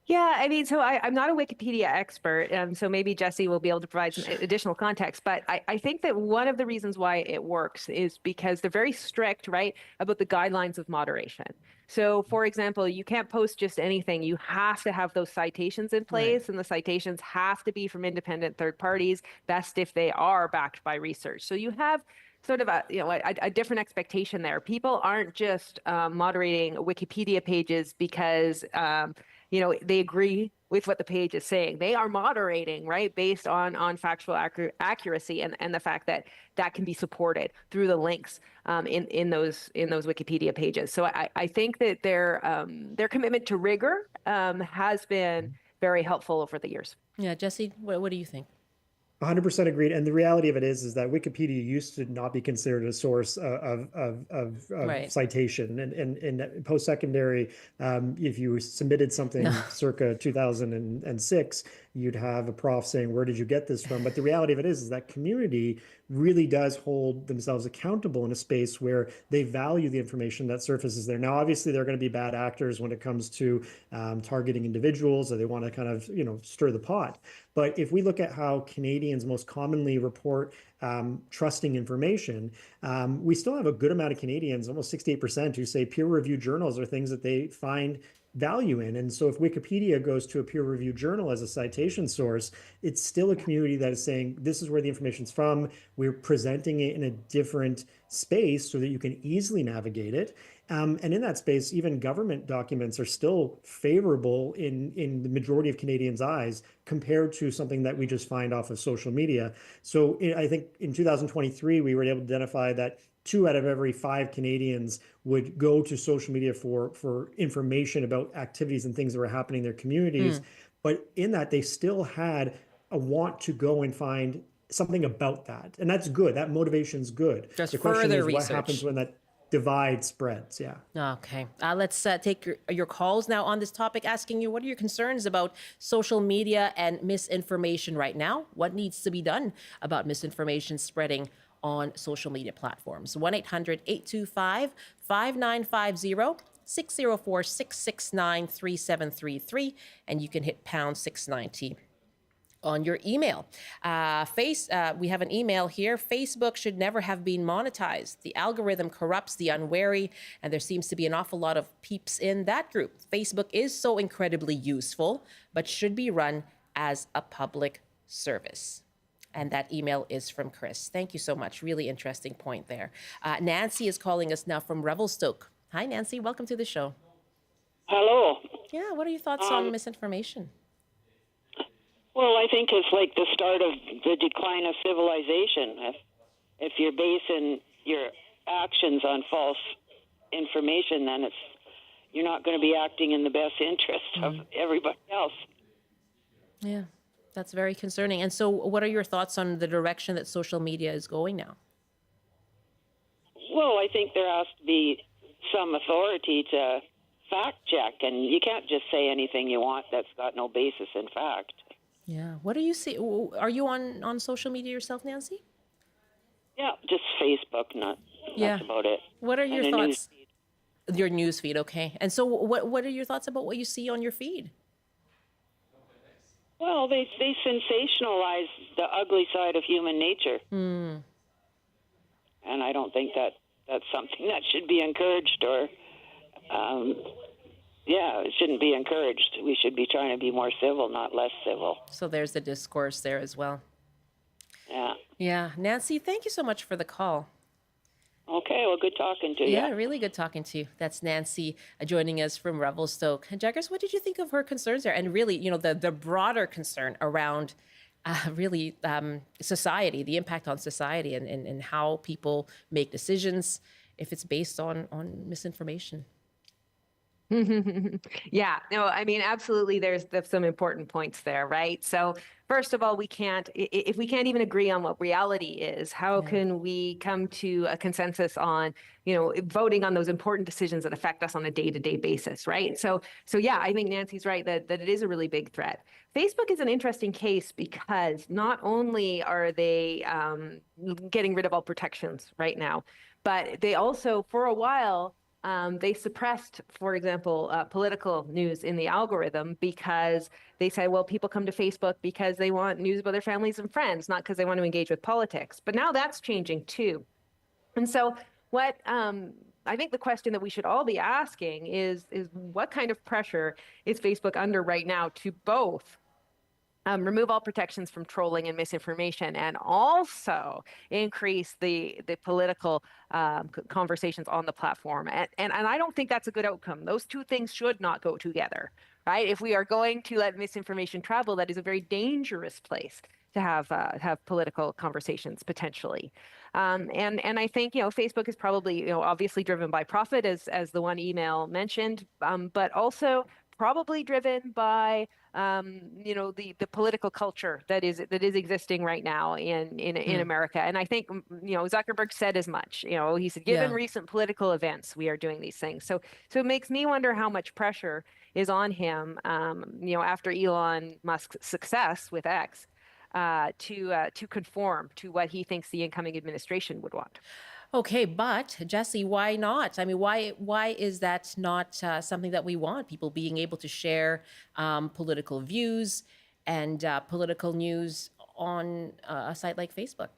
Yeah, I mean, so I'm not a Wikipedia expert, so maybe Jesse will be able to provide some additional context. But I think that one of the reasons why it works is because they're very strict, right, about the guidelines of moderation. So, for example, you can't post just anything. You have to have those citations in place, and the citations have to be from independent third parties, best if they are backed by research. So you have sort of a different expectation there. People aren't just moderating Wikipedia pages because they agree with what the page is saying. They are moderating, right, based on factual accuracy and the fact that can be supported through the links in those Wikipedia pages. So I think that their commitment to rigor has been very helpful over the years. Yeah, Jesse, what do you think? 100% agreed. And the reality of it is that Wikipedia used to not be considered a source of citation. And in post-secondary, if you submitted something circa 2006, you'd have a prof saying, where did you get this from? But the reality of it is that community really does hold themselves accountable in a space where they value the information that surfaces there. Now, obviously, they're going to be bad actors when it comes to targeting individuals, or they want to kind of, stir the pot. But if we look at how Canadians most commonly report trusting information, we still have a good amount of Canadians, almost 68%, who say peer-reviewed journals are things that they find value in. And so if Wikipedia goes to a peer-reviewed journal as a citation source, it's still a community that is saying, this is where the information's from. We're presenting it in a different space so that you can easily navigate it. And in that space, even government documents are still favorable in the majority of Canadians' eyes compared to something that we just find off of social media. So I think in 2023, we were able to identify that 2 out of every 5 Canadians would go to social media for information about activities and things that were happening in their communities. But in that, they still had a want to go and find something about that. And that's good. That motivation's good. Just the question further is research. What happens when that divide spreads? Yeah. Okay. Let's take your calls now on this topic, asking you, what are your concerns about social media and misinformation right now? What needs to be done about misinformation spreading on social media platforms? 1-800-825-5950, 604-669-3733, and you can hit pound 690 on your email. We have an email here. Facebook should never have been monetized. The algorithm corrupts the unwary, and there seems to be an awful lot of peeps in that group. Facebook is so incredibly useful, but should be run as a public service. And that email is from Chris. Thank you so much. Really interesting point there. Nancy is calling us now from Revelstoke. Hi, Nancy. Welcome to the show. Hello. Yeah, what are your thoughts on misinformation? Well, I think it's like the start of the decline of civilization. If you're basing your actions on false information, then you're not going to be acting in the best interest of everybody else. Yeah, that's very concerning. And so what are your thoughts on the direction that social media is going now? Well, I think there has to be some authority to fact check, and you can't just say anything you want that's got no basis in fact. Yeah. What do you see? Are you on social media yourself, Nancy? Yeah, just Facebook, that's about it. What are your And a thoughts? Your news feed, okay. And so what are your thoughts about what you see on your feed? Well, they sensationalize the ugly side of human nature. And I don't think that's something that should be encouraged or, it shouldn't be encouraged. We should be trying to be more civil, not less civil. So there's the discourse there as well. Yeah. Yeah. Nancy, thank you so much for the call. Okay, well, good talking to you. Yeah, really good talking to you. That's Nancy joining us from Revelstoke. And Jaggers, what did you think of her concerns there? And really, the broader concern around society, the impact on society and how people make decisions if it's based on misinformation. Yeah, no, I mean, absolutely. There's some important points there, right? So first of all, if we can't even agree on what reality is, how can we come to a consensus on, voting on those important decisions that affect us on a day-to-day basis, right? So yeah, I think Nancy's right that it is a really big threat. Facebook is an interesting case because not only are they getting rid of all protections right now, but they also, for a while, they suppressed, for example, political news in the algorithm because they said, well, people come to Facebook because they want news about their families and friends, not because they want to engage with politics. But now that's changing too. And so what I think the question that we should all be asking is what kind of pressure is Facebook under right now to both remove all protections from trolling and misinformation, and also increase the political conversations on the platform. And I don't think that's a good outcome. Those two things should not go together, right? If we are going to let misinformation travel, that is a very dangerous place to have political conversations potentially. And I think, Facebook is probably, obviously driven by profit, as the one email mentioned, but also probably driven by the political culture that is existing right now in America. And I think Zuckerberg said as much. He said, given recent political events, we are doing these things. So it makes me wonder how much pressure is on him, after Elon Musk's success with X, to conform to what he thinks the incoming administration would want. Okay, but Jesse, why not? I mean, why is that not something that we want? People being able to share political views and political news on a site like Facebook.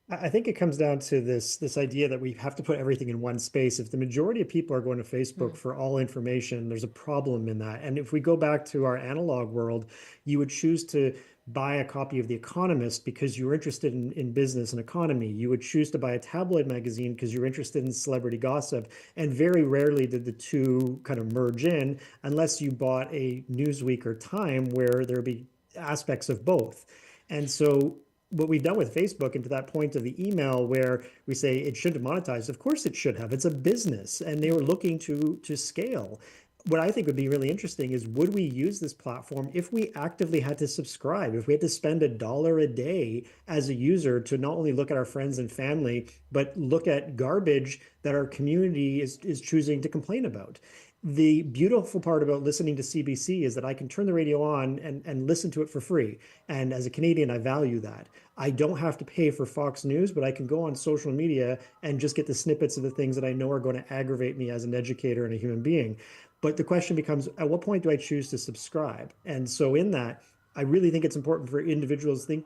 I think it comes down to this idea that we have to put everything in one space. If the majority of people are going to Facebook for all information, there's a problem in that. And if we go back to our analog world, you would choose to buy a copy of The Economist because you were interested in business and economy. You would choose to buy a tabloid magazine because you're interested in celebrity gossip. And very rarely did the two kind of merge in unless you bought a Newsweek or Time where there would be aspects of both. And so what we've done with Facebook, and to that point of the email where we say it shouldn't monetize, of course it should have. It's a business, and they were looking to scale. What I think would be really interesting is, would we use this platform if we actively had to subscribe, if we had to spend $1 a day as a user to not only look at our friends and family, but look at garbage that our community is choosing to complain about? The beautiful part about listening to CBC is that I can turn the radio on and listen to it for free. And as a Canadian, I value that. I don't have to pay for Fox News, but I can go on social media and just get the snippets of the things that I know are going to aggravate me as an educator and a human being. But the question becomes, at what point do I choose to subscribe? And so in that, I really think it's important for individuals thinking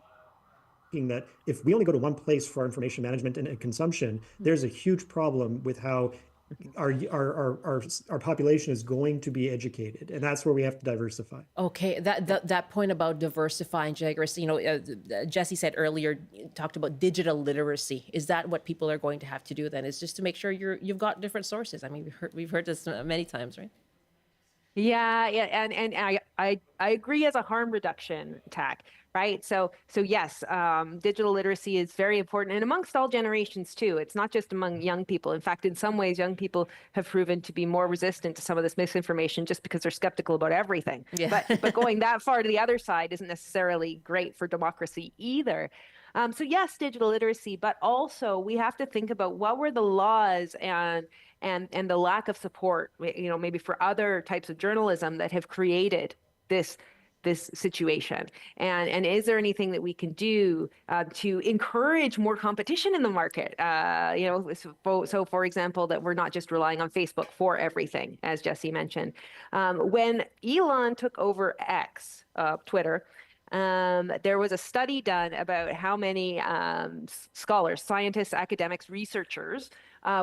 that if we only go to one place for our information management and consumption, there's a huge problem with how our population is going to be educated, and that's where we have to diversify. Okay, that point about diversifying, Jagris, Jesse said earlier, talked about digital literacy. Is that what people are going to have to do then? Is just to make sure you've got different sources? I mean, we've heard this many times, right? Yeah, and I agree as a harm reduction tack, right? So yes, digital literacy is very important, and amongst all generations too. It's not just among young people. In fact, in some ways, young people have proven to be more resistant to some of this misinformation just because they're skeptical about everything. Yeah. But going that far to the other side isn't necessarily great for democracy either. So yes, digital literacy, but also we have to think about what were the laws and the lack of support, maybe for other types of journalism that have created this situation, and is there anything that we can do to encourage more competition in the market? So for example, that we're not just relying on Facebook for everything, as Jesse mentioned. When Elon took over X, Twitter, there was a study done about how many scholars, scientists, academics, researchers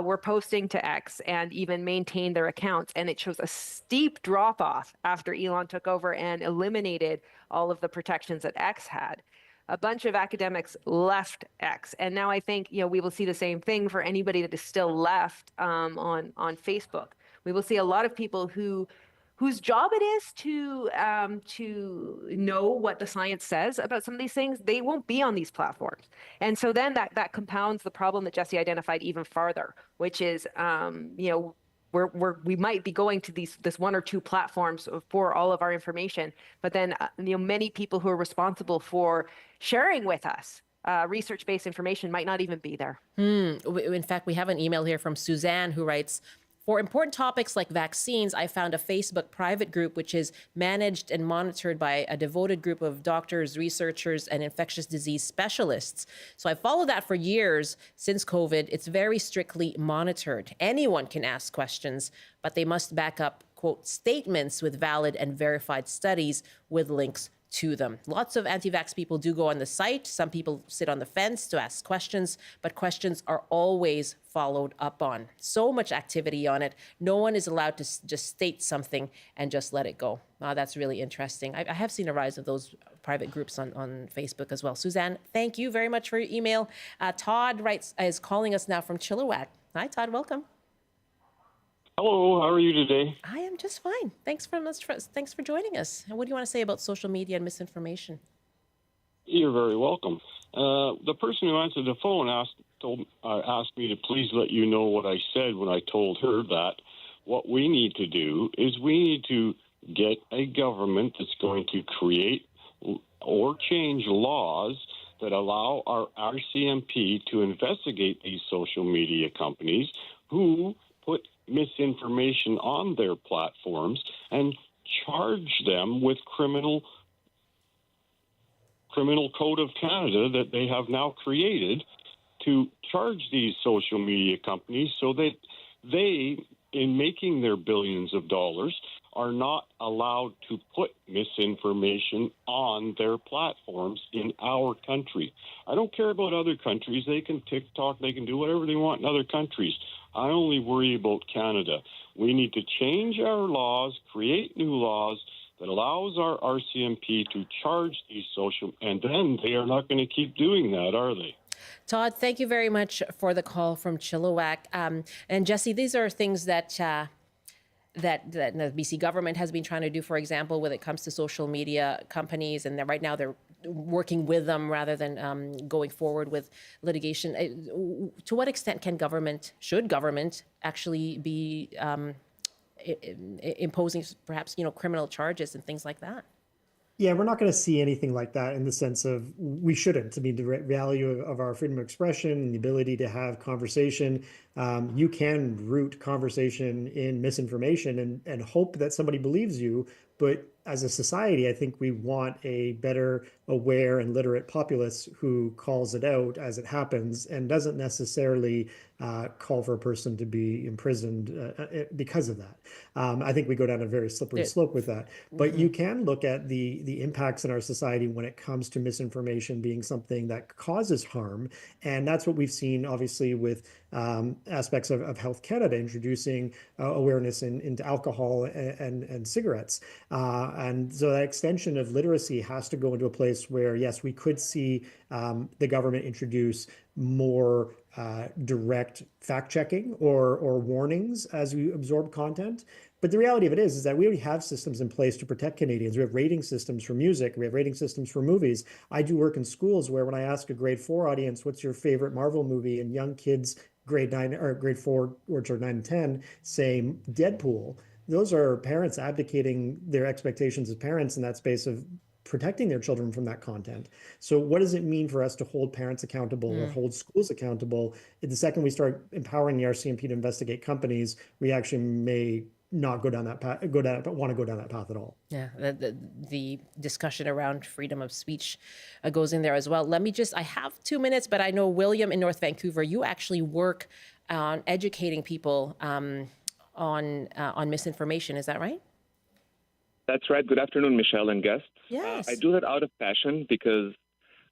were posting to X and even maintained their accounts. And it shows a steep drop off after Elon took over and eliminated all of the protections that X had. A bunch of academics left X. And now I think we will see the same thing for anybody that is still left on Facebook. We will see a lot of people whose job it is to know what the science says about some of these things. They won't be on these platforms, and so then that compounds the problem that Jesse identified even farther, which is we might be going to this one or two platforms for all of our information, but then many people who are responsible for sharing with us research-based information might not even be there. In fact, we have an email here from Suzanne who writes, for important topics like vaccines, I found a Facebook private group which is managed and monitored by a devoted group of doctors, researchers, and infectious disease specialists. So I followed that for years since COVID. It's very strictly monitored. Anyone can ask questions, but they must back up, quote, statements with valid and verified studies with links to them. Lots of anti-vax people do go on the site. Some people sit on the fence to ask questions, but questions are always followed up on. So much activity on it. No one is allowed to just state something and just let it go. That's really interesting. I have seen a rise of those private groups on Facebook as well. Suzanne, thank you very much for your email. Todd is calling us now from Chilliwack. Hi, Todd, welcome. Hello, how are you today? I am just fine. Thanks for joining us. And what do you want to say about social media and misinformation? You're very welcome. The person who answered the phone asked me to please let you know what I said when I told her that what we need to do is we need to get a government that's going to create or change laws that allow our RCMP to investigate these social media companies who put misinformation on their platforms and charge them with criminal code of Canada that they have now created to charge these social media companies so that they, in making their billions of dollars, are not allowed to put misinformation on their platforms in our country. I don't care about other countries. They can TikTok, they can do whatever they want in other countries. I only worry about Canada. We need to change our laws, create new laws that allows our RCMP to charge these social, and then they are not going to keep doing that, are they? Todd, thank you very much for the call from Chilliwack. And Jesse, these are things that the BC government has been trying to do, for example, when it comes to social media companies, and right now they're working with them rather than going forward with litigation. To what extent should government actually be imposing perhaps criminal charges and things like that? Yeah, we're not going to see anything like that in the sense of we shouldn't. I mean, the value of our freedom of expression and the ability to have conversation, you can root conversation in misinformation and hope that somebody believes you, But as a society, I think we want a better aware and literate populace who calls it out as it happens and doesn't necessarily call for a person to be imprisoned because of that. I think we go down a very slippery slope with that. But you can look at the impacts in our society when it comes to misinformation being something that causes harm. And that's what we've seen, obviously, with aspects of Health Canada introducing awareness into alcohol and cigarettes. And so that extension of literacy has to go into a place where, yes, we could see the government introduce more direct fact checking or warnings as we absorb content. But the reality of it is that we already have systems in place to protect Canadians. We have rating systems for music. We have rating systems for movies. I do work in schools where when I ask a grade 4 audience, what's your favorite Marvel movie? And young kids, grade 9 or grade 4, which are 9 and 10, say Deadpool. Those are parents abdicating their expectations as parents in that space of protecting their children from that content. So what does it mean for us to hold parents accountable or hold schools accountable? The second we start empowering the RCMP to investigate companies, we actually may not go down that path, but want to go down that path at all. Yeah, the discussion around freedom of speech goes in there as well. I have 2 minutes, but I know, William, in North Vancouver, you actually work on educating people on misinformation. Is that right? That's right. Good afternoon, Michelle and guests. Yes. I do that out of passion because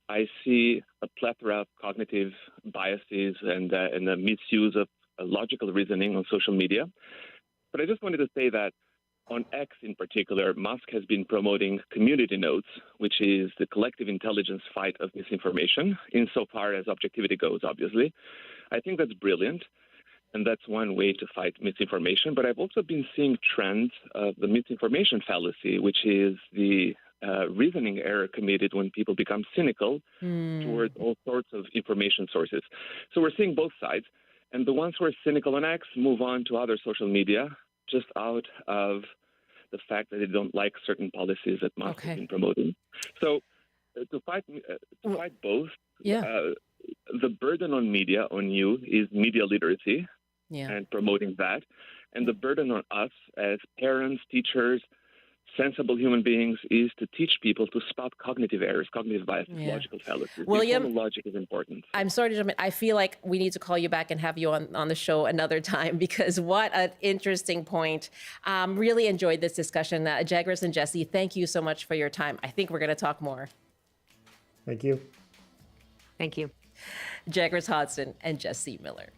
I see a plethora of cognitive biases and the misuse of logical reasoning on social media. But I just wanted to say that on X in particular, Musk has been promoting community notes, which is the collective intelligence fight of misinformation, insofar as objectivity goes, obviously. I think that's brilliant. And that's one way to fight misinformation. But I've also been seeing trends of the misinformation fallacy, which is the reasoning error committed when people become cynical towards all sorts of information sources. So we're seeing both sides. And the ones who are cynical on X move on to other social media just out of the fact that they don't like certain policies that Musk has been promoting. So to fight both, the burden on media, on you, is media literacy. And promoting that. And the burden on us as parents, teachers, sensible human beings is to teach people to spot cognitive errors, cognitive biases, logical fallacies. William, logic is important. I'm sorry to jump in. I feel like we need to call you back and have you on the show another time, because what an interesting point. Really enjoyed this discussion. Jagras and Jesse, thank you so much for your time. I think we're going to talk more. Thank you. Thank you. Jagras Hodson and Jesse Miller.